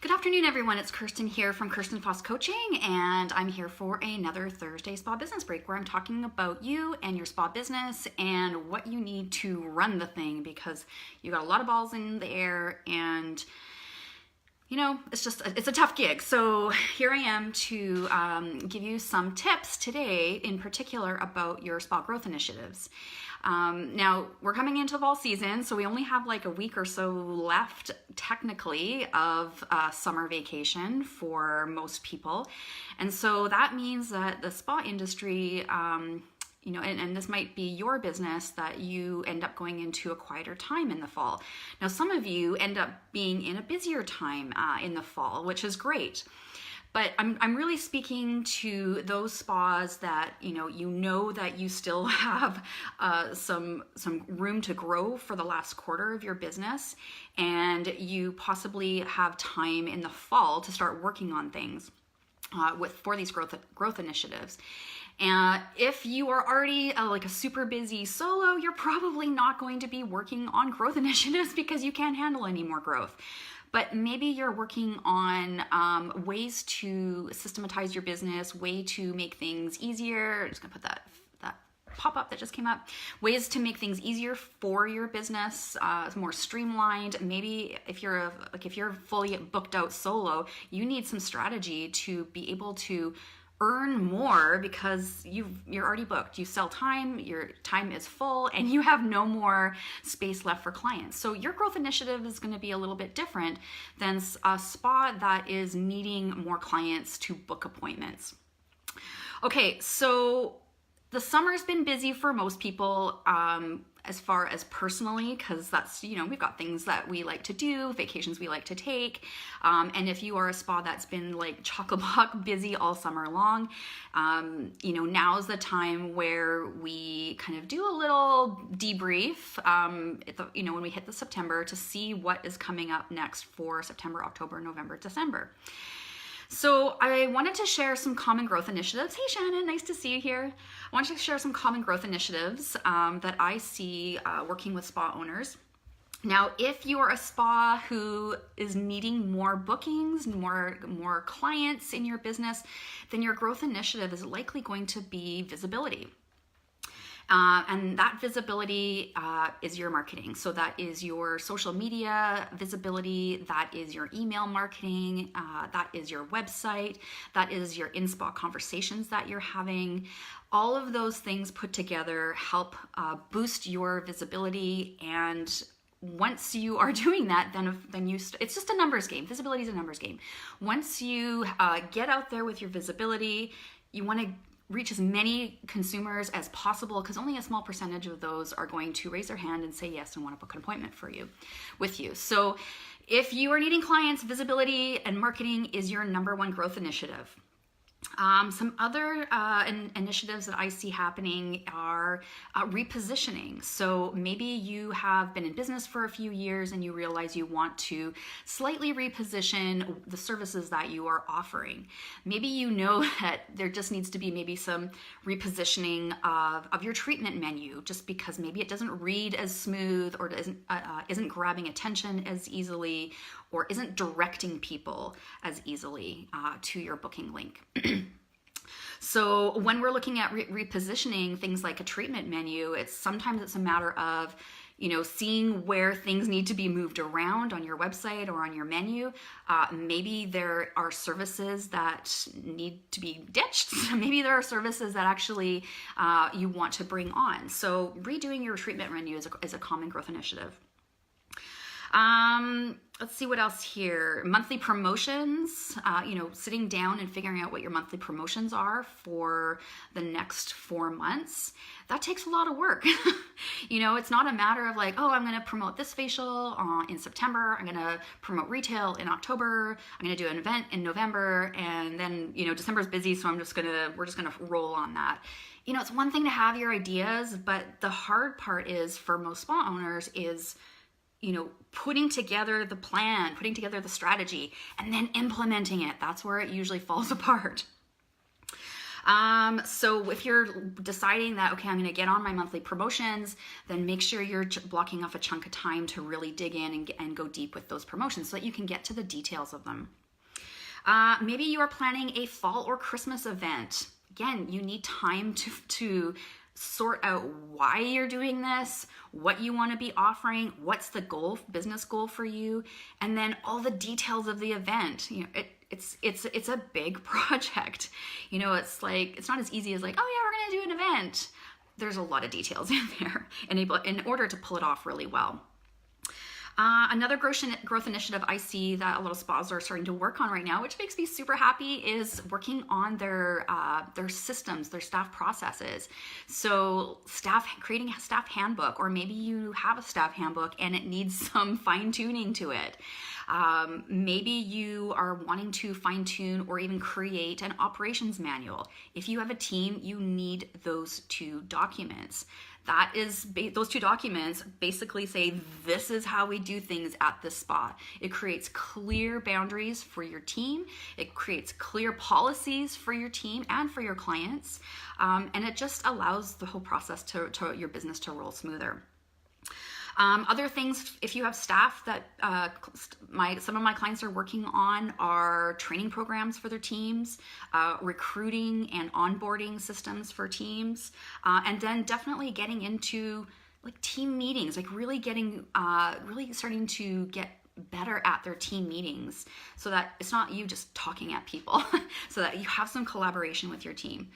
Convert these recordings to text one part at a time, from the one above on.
Good afternoon, everyone. It's Kirsten here from Kirsten Foss Coaching, and I'm here for another Thursday Spa Business Break where I'm talking about you and your spa business and what you need to run the thing, because you got a lot of balls in the air and it's a tough gig. So here I am to give you some tips today in particular about your spa growth initiatives. Now we're coming into fall season, so we only have like a week or so left technically of summer vacation for most people. And so that means that the spa industry, and this might be your business, that you end up going into a quieter time in the fall. Now, some of you end up being in a busier time in the fall, which is great. But I'm really speaking to those spas that you know that you still have some room to grow for the last quarter of your business, and you possibly have time in the fall to start working on things for these growth initiatives. And if you are already like a super busy solo, you're probably not going to be working on growth initiatives because you can't handle any more growth. But maybe you're working on ways to systematize your business, way to make things easier. I'm just gonna put that pop-up that just came up. Ways to make things easier for your business, more streamlined. Maybe if you're fully booked out solo, you need some strategy to be able to earn more because you're already booked. You sell time, your time is full, and you have no more space left for clients. So your growth initiative is going to be a little bit different than a spa that is needing more clients to book appointments. Okay, so the summer's been busy for most people, as far as personally, because that's, we've got things that we like to do, vacations we like to take. And if you are a spa that's been like chock-a-block busy all summer long, now's the time where we kind of do a little debrief, when we hit the September, to see what is coming up next for September, October, November, December. So I wanted to share some common growth initiatives. Hey Shannon, nice to see you here. I wanted to share some common growth initiatives that I see working with spa owners. Now, if you're a spa who is needing more bookings, more clients in your business, then your growth initiative is likely going to be visibility. And that visibility is your marketing. So that is your social media visibility, that is your email marketing, that is your website, that is your in-spa conversations that you're having. All of those things put together help boost your visibility. And once you are doing that, then it's just a numbers game. Visibility is a numbers game. Once you get out there with your visibility, you want to reach as many consumers as possible, because only a small percentage of those are going to raise their hand and say yes and want to book an appointment with you. So if you are needing clients, visibility and marketing is your number one growth initiative. Some other initiatives that I see happening are repositioning. So maybe you have been in business for a few years and you realize you want to slightly reposition the services that you are offering. Maybe you know that there just needs to be maybe some repositioning of your treatment menu, just because maybe it doesn't read as smooth, or isn't grabbing attention as easily, or isn't directing people as easily to your booking link. So when we're looking at repositioning things like a treatment menu, sometimes it's a matter of seeing where things need to be moved around on your website or on your menu. Maybe there are services that need to be ditched. Maybe there are services that actually you want to bring on. So redoing your treatment menu is a common growth initiative. Let's see what else here. Monthly promotions, sitting down and figuring out what your monthly promotions are for the next 4 months. That takes a lot of work. It's not a matter of like, oh, I'm going to promote this facial in September. I'm going to promote retail in October. I'm going to do an event in November. And then, December's busy. So we're just going to roll on that. It's one thing to have your ideas, but the hard part is for most spa owners is putting together the plan, putting together the strategy, and then implementing it. That's where it usually falls apart. So if you're deciding that, okay, I'm going to get on my monthly promotions, then make sure you're blocking off a chunk of time to really dig in and go deep with those promotions so that you can get to the details of them. Maybe you are planning a fall or Christmas event. Again, you need time to sort out why you're doing this, what you want to be offering, what's the goal, business goal for you, and then all the details of the event. You know, it's a big project. You know, it's not as easy as like, oh yeah, we're gonna do an event. There's a lot of details in there in order to pull it off really well. Another growth initiative I see that a lot of spas are starting to work on right now, which makes me super happy, is working on their systems, their staff processes. So creating a staff handbook, or maybe you have a staff handbook and it needs some fine tuning to it. Maybe you are wanting to fine tune or even create an operations manual. If you have a team, you need those two documents. Those two documents basically say, this is how we do things at this spa. It creates clear boundaries for your team. It creates clear policies for your team and for your clients. And it just allows the whole process to your business to roll smoother. Other things, if you have staff that some of my clients are working on, are training programs for their teams, recruiting and onboarding systems for teams, and then definitely getting into like team meetings, like really starting to get better at their team meetings, so that it's not you just talking at people, so that you have some collaboration with your team.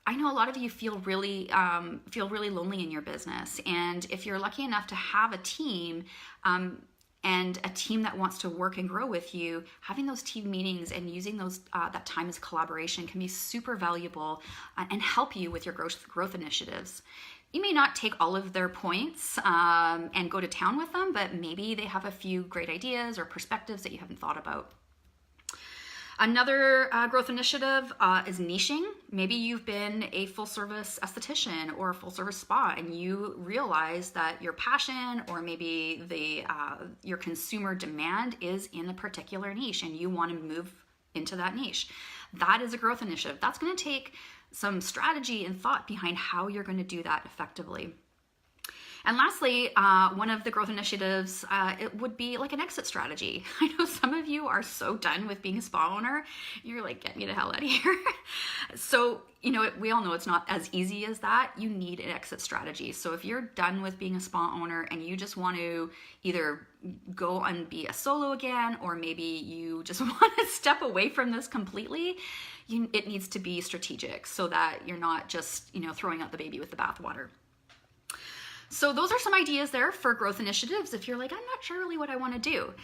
I know a lot of you feel really lonely in your business, and if you're lucky enough to have a team and a team that wants to work and grow with you, having those team meetings and using that time as collaboration can be super valuable and help you with your growth initiatives. You may not take all of their points and go to town with them, but maybe they have a few great ideas or perspectives that you haven't thought about. Another growth initiative is niching. Maybe you've been a full-service esthetician or a full-service spa, and you realize that your passion or maybe your consumer demand is in a particular niche, and you want to move into that niche. That is a growth initiative. That's going to take some strategy and thought behind how you're going to do that effectively. And lastly, one of the growth initiatives, it would be like an exit strategy. I know some of you are so done with being a spa owner. You're like, get me the hell out of here. So, we all know it's not as easy as that. You need an exit strategy. So if you're done with being a spa owner and you just want to either go and be a solo again, or maybe you just want to step away from this completely, it needs to be strategic so that you're not just, throwing out the baby with the bathwater. So those are some ideas there for growth initiatives. If you're like, I'm not sure really what I want to do,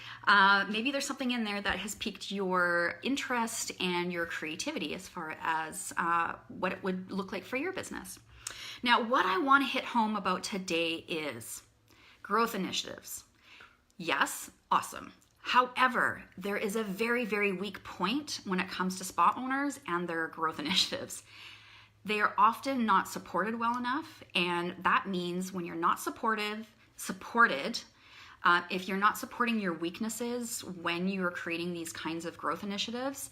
maybe there's something in there that has piqued your interest and your creativity as far as what it would look like for your business. Now, what I want to hit home about today is growth initiatives. Yes, awesome. However, there is a very, very weak point when it comes to spa owners and their growth initiatives. They are often not supported well enough, and that means when you're not supported, if you're not supporting your weaknesses when you're creating these kinds of growth initiatives,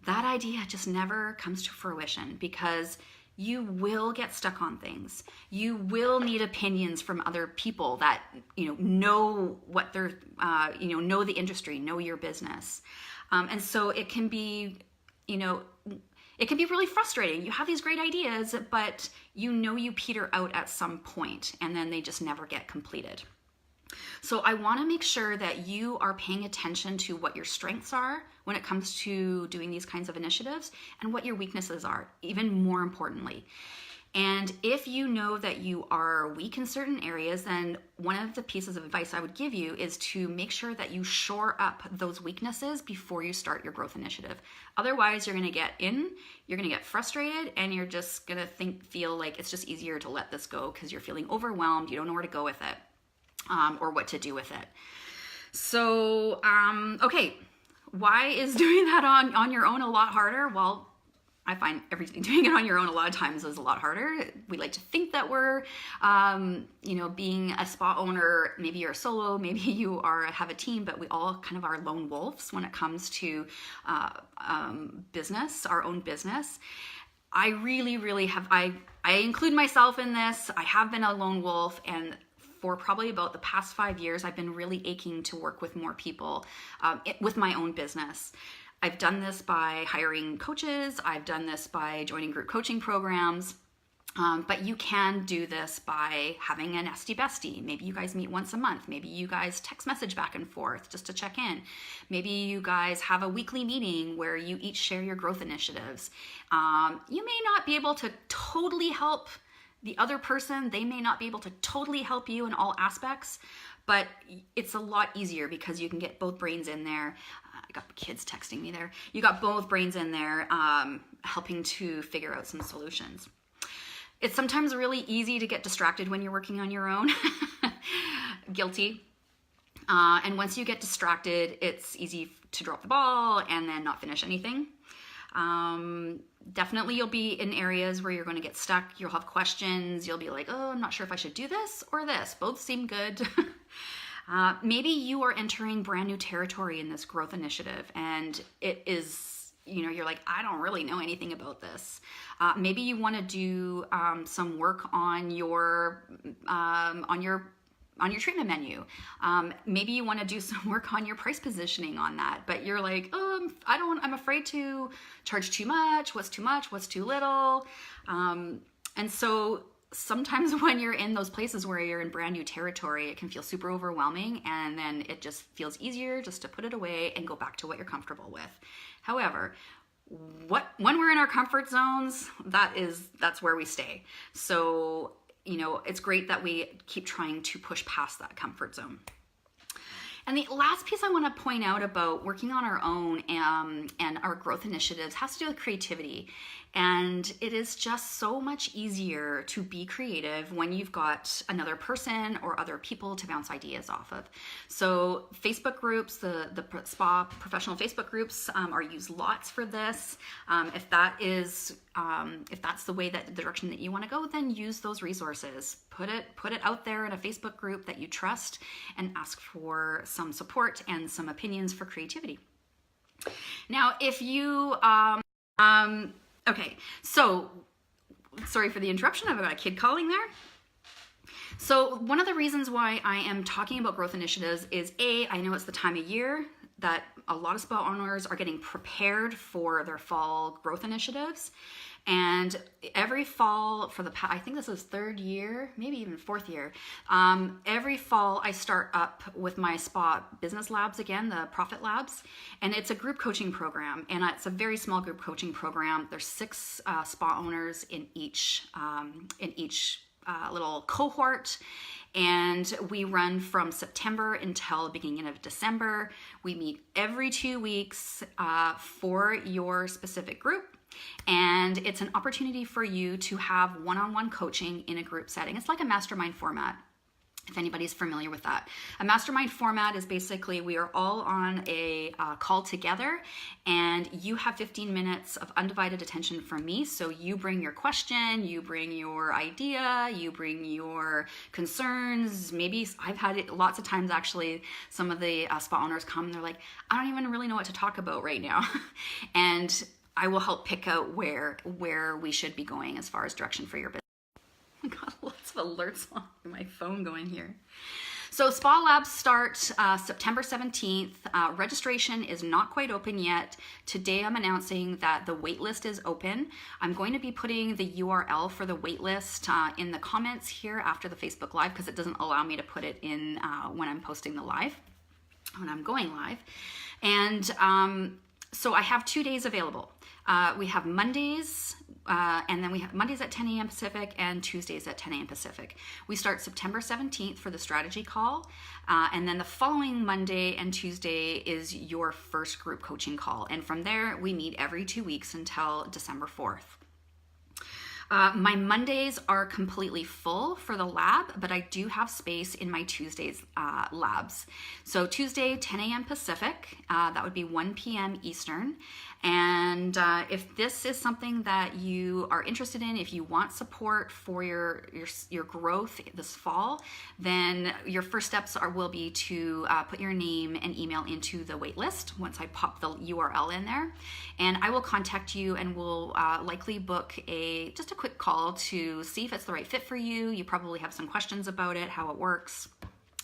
that idea just never comes to fruition, because you will get stuck on things. You will need opinions from other people that know what they're know the industry, know your business, and so it can be it can be really frustrating. You have these great ideas, but you peter out at some point, and then they just never get completed. So I want to make sure that you are paying attention to what your strengths are when it comes to doing these kinds of initiatives, and what your weaknesses are, even more importantly. And if you know that you are weak in certain areas, then one of the pieces of advice I would give you is to make sure that you shore up those weaknesses before you start your growth initiative. Otherwise, you're going to get frustrated, and you're just going to feel like it's just easier to let this go because you're feeling overwhelmed. You don't know where to go with it, or what to do with it. So, okay, why is doing that on your own a lot harder? Well, I find doing it on your own a lot of times is a lot harder. We like to think that we're, being a spa owner, maybe you're a solo, maybe you have a team, but we all kind of are lone wolves when it comes to business, our own business. I really have, I include myself in this. I have been a lone wolf, and for probably about the past 5 years, I've been really aching to work with more people with my own business. I've done this by hiring coaches. I've done this by joining group coaching programs. But you can do this by having an esty bestie. Maybe you guys meet once a month. Maybe you guys text message back and forth just to check in. Maybe you guys have a weekly meeting where you each share your growth initiatives. You may not be able to totally help the other person. They may not be able to totally help you in all aspects, but it's a lot easier because you can get both brains in there. I got kids texting me there. You got both brains in there helping to figure out some solutions. It's sometimes really easy to get distracted when you're working on your own. Guilty. And once you get distracted, it's easy to drop the ball and then not finish anything. Definitely you'll be in areas where you're going to get stuck. You'll have questions. You'll be like, oh, I'm not sure if I should do this or this. Both seem good. Maybe you are entering brand new territory in this growth initiative, and it is, you're like, I don't really know anything about this. Maybe you want to do some work on your treatment menu. Maybe you want to do some work on your price positioning on that, but you're like, oh, I'm afraid to charge too much. What's too much? What's too little? And so sometimes when you're in those places where you're in brand new territory, it can feel super overwhelming, and then it just feels easier just to put it away and go back to what you're comfortable with. However, when we're in our comfort zones, that's where we stay. So, it's great that we keep trying to push past that comfort zone. And the last piece I want to point out about working on our own and our growth initiatives has to do with creativity. And it is just so much easier to be creative when you've got another person or other people to bounce ideas off of. So Facebook groups, the spa professional Facebook groups are used lots for this. If that's the way the direction that you want to go, then use those resources. Put it out there in a Facebook group that you trust and ask for some support and some opinions for creativity. Now, if you, okay, so sorry for the interruption. I've got a kid calling there. So one of the reasons why I am talking about growth initiatives is I know it's the time of year that a lot of spa owners are getting prepared for their fall growth initiatives. And every fall for I think this is 3rd year, maybe even 4th year. Every fall I start up with my spa business labs again, the Profit Labs, and it's a group coaching program, and it's a very small group coaching program. There's 6 spa owners in each little cohort. And we run from September until the beginning of December. We meet every 2 weeks for your specific group. And it's an opportunity for you to have one-on-one coaching in a group setting. It's like a mastermind format, if anybody's familiar with that. A mastermind format is basically we are all on a call together, and you have 15 minutes of undivided attention from me. So you bring your question, you bring your idea, you bring your concerns. Maybe I've had it lots of times, actually, some of the spa owners come and they're like, I don't even really know what to talk about right now. And I will help pick out where we should be going as far as direction for your business. I got lots of alerts on my phone going here. So Spa Labs start September 17th. Registration is not quite open yet. Today I'm announcing that the waitlist is open. I'm going to be putting the URL for the waitlist in the comments here after the Facebook Live, because it doesn't allow me to put it in when I'm posting the live, when I'm going live. And so I have 2 days available. We have Mondays, and then we have Mondays at 10 a.m. Pacific and Tuesdays at 10 a.m. Pacific. We start September 17th for the strategy call, and then the following Monday and Tuesday is your first group coaching call. And from there, we meet every 2 weeks until December 4th. My Mondays are completely full for the lab, but I do have space in my Tuesdays labs. So Tuesday, 10 a.m. Pacific, that would be 1 p.m. Eastern. And if this is something that you are interested in, if you want support for your growth this fall, then your first steps will be to put your name and email into the wait list once I pop the URL in there. And I will contact you and will likely book just a quick call to see if it's the right fit for you. You probably have some questions about it, how it works,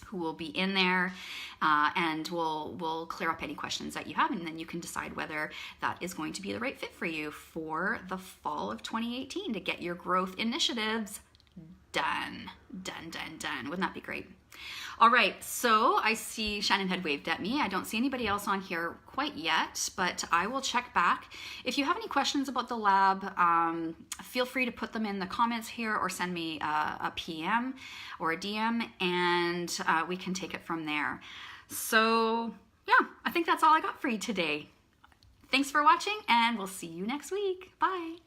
who will be in there, and we'll clear up any questions that you have, and then you can decide whether that is going to be the right fit for you for the fall of 2018 to get your growth initiatives done. Wouldn't that be great? All right, so I see Shannon had waved at me. I don't see anybody else on here quite yet, but I will check back. If you have any questions about the lab, feel free to put them in the comments here or send me a PM or a DM, and we can take it from there. So yeah, I think that's all I got for you today. Thanks for watching, and we'll see you next week. Bye.